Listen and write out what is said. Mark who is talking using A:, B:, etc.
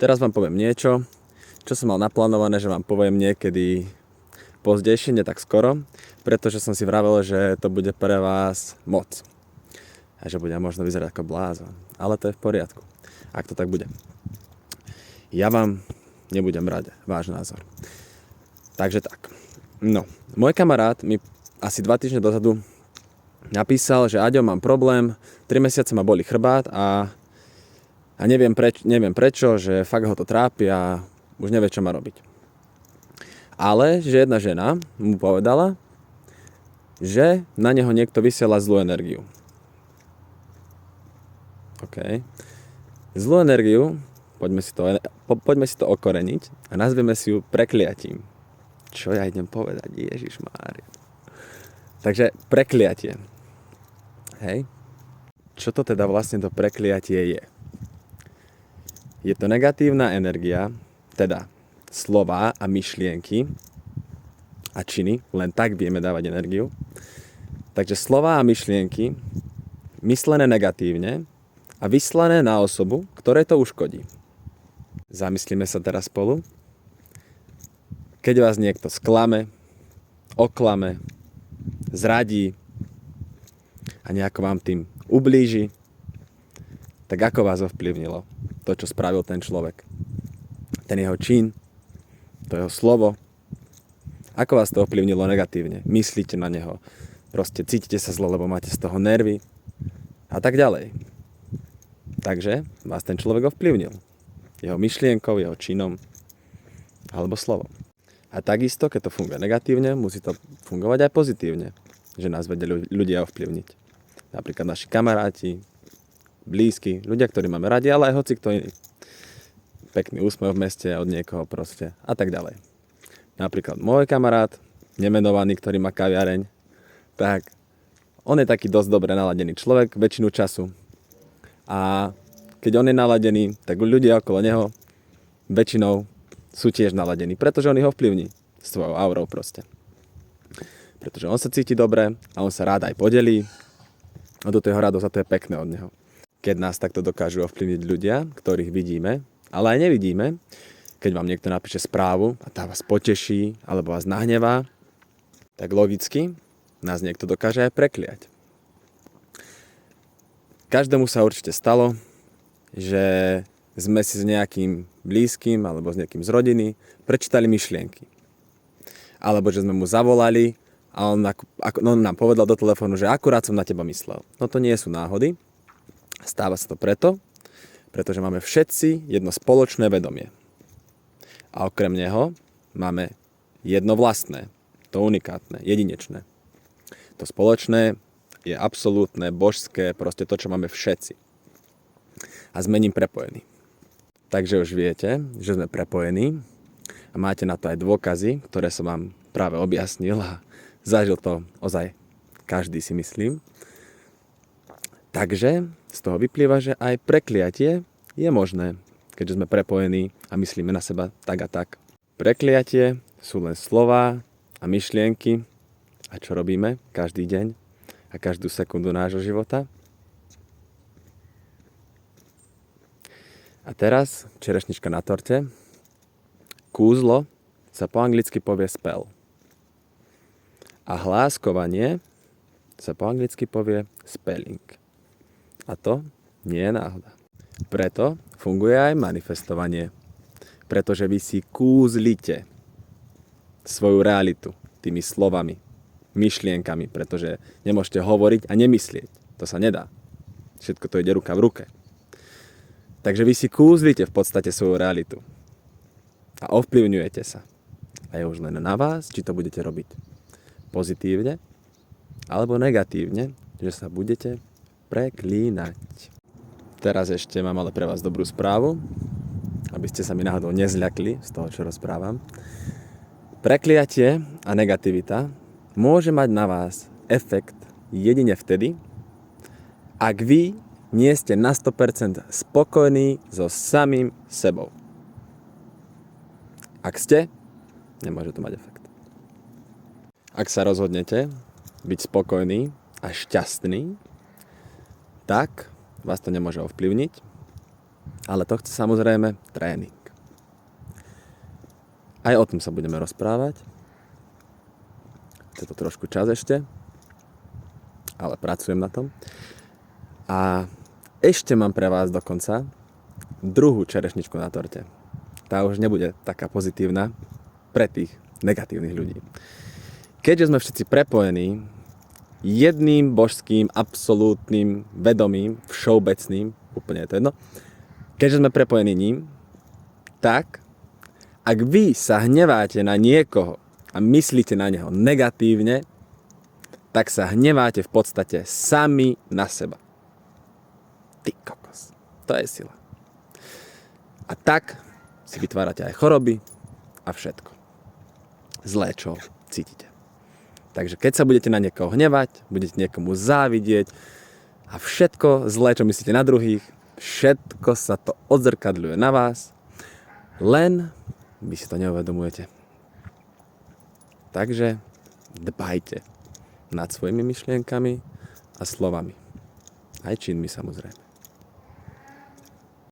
A: Teraz vám poviem niečo, čo som mal naplánované, že vám poviem niekedy pozdejšie, nie tak skoro, pretože som si vravel, že to bude pre vás moc. A že bude možno vyzerať ako blázon. Ale to je v poriadku, ak to tak bude. Ja vám nebudem brať váš názor. Takže tak. No, môj kamarát mi asi 2 týždne dozadu napísal, že Aďo, mám problém, 3 mesiace ma boli chrbát a neviem prečo, že fakt ho to trápi a už nevie, čo má robiť. Ale že jedna žena mu povedala, že na neho niekto vysiela zlú energiu. OK. Zlú energiu, poďme si to okoreniť a nazveme si ju prekliatím. Čo ja idem povedať? Ježišmária. Takže prekliatie. Hej. Čo to teda vlastne to prekliatie je? Je to negatívna energia, teda slová a myšlienky a činy, len tak vieme dávať energiu. Takže slová a myšlienky myslené negatívne a vyslané na osobu, ktoré to uškodí. Zamyslíme sa teraz spolu. Keď vás niekto sklame, oklame, zradí a nejako vám tým ublíži, tak ako vás ovplyvnilo to, čo spravil ten človek? Ten jeho čin, to jeho slovo. Ako vás to ovplyvnilo negatívne? Myslíte na neho, proste cítite sa zle, lebo máte z toho nervy a tak ďalej. Takže vás ten človek ovplyvnil. Jeho myšlienkou, jeho činom alebo slovom. A takisto, keď to funguje negatívne, musí to fungovať aj pozitívne. Že nás vedia ľudia ovplyvniť. Napríklad naši kamaráti, blízky, ľudia, ktorí máme radi, ale aj hoci kto iný. Pekný úsmev v meste od niekoho proste a tak ďalej. Napríklad môj kamarát, nemenovaný, ktorý má kaviareň, tak on je taký dosť dobre naladený človek väčšinu času. A keď on je naladený, tak ľudia okolo neho väčšinou sú tiež naladení, pretože on ich ovplyvní svojou aurou proste. Pretože on sa cíti dobre a on sa rád aj podelí a do toho radosť a to je pekné od neho. Keď nás takto dokážu ovplyvniť ľudia, ktorých vidíme, ale aj nevidíme, keď vám niekto napíše správu a tá vás poteší alebo vás nahnevá, tak logicky nás niekto dokáže aj prekliať. Každému sa určite stalo, že sme si s nejakým blízkym alebo s nejakým z rodiny prečítali myšlienky. Alebo že sme mu zavolali a on nám povedal do telefónu, že akurát som na teba myslel. No to nie sú náhody. Stáva sa to pretože máme všetci jedno spoločné vedomie. A okrem neho máme jedno vlastné, to unikátne, jedinečné. To spoločné je absolútne, božské, proste to, čo máme všetci. A sme ním prepojení. Takže už viete, že sme prepojení a máte na to aj dôkazy, ktoré som vám práve objasnil a zažil to ozaj každý, si myslím. Takže z toho vyplýva, že aj prekliatie je možné, keďže sme prepojení a myslíme na seba tak a tak. Prekliatie sú len slová a myšlienky. A čo robíme každý deň a každú sekundu nášho života? A teraz čerešnička na torte. Kúzlo sa po anglicky povie spell. A hláskovanie sa po anglicky povie spelling. A to nie je náhoda. Preto funguje aj manifestovanie. Pretože vy si kúzlite svoju realitu tými slovami, myšlienkami, pretože nemôžete hovoriť a nemyslieť. To sa nedá. Všetko to ide ruka v ruke. Takže vy si kúzlite v podstate svoju realitu. A ovplyvňujete sa. A je už len na vás, či to budete robiť pozitívne alebo negatívne, že sa budete preklínať. Teraz ešte mám ale pre vás dobrú správu, aby ste sa mi náhodou nezľakli z toho, čo rozprávam. Prekliatie a negativita môže mať na vás efekt jedine vtedy, ak vy nie ste na 100% spokojní so samým sebou. Ak ste, nemôže to mať efekt. Ak sa rozhodnete byť spokojný a šťastný, tak vás to nemôže ovplyvniť. Ale to chce samozrejme tréning. Aj o tom sa budeme rozprávať. Je to trošku čas ešte, ale pracujem na tom. A ešte mám pre vás dokonca druhú čerešničku na torte. Tá už nebude taká pozitívna pre tých negatívnych ľudí. Keďže sme všetci prepojení jedným božským, absolútnym, vedomým, všeobecným, úplne je to jedno, keďže sme prepojení ním, tak ak vy sa hneváte na niekoho a myslíte na neho negatívne, tak sa hneváte v podstate sami na seba. Ty kokos. To je sila. A tak si vytvárate aj choroby a všetko. Zlé, čo cítite. Takže keď sa budete na niekoho hnevať, budete niekomu závidieť a všetko zlé, čo myslíte na druhých, všetko sa to odzrkadľuje na vás, len vy si to neuvedomujete. Takže dbajte nad svojimi myšlienkami a slovami. Aj činmi samozrejme.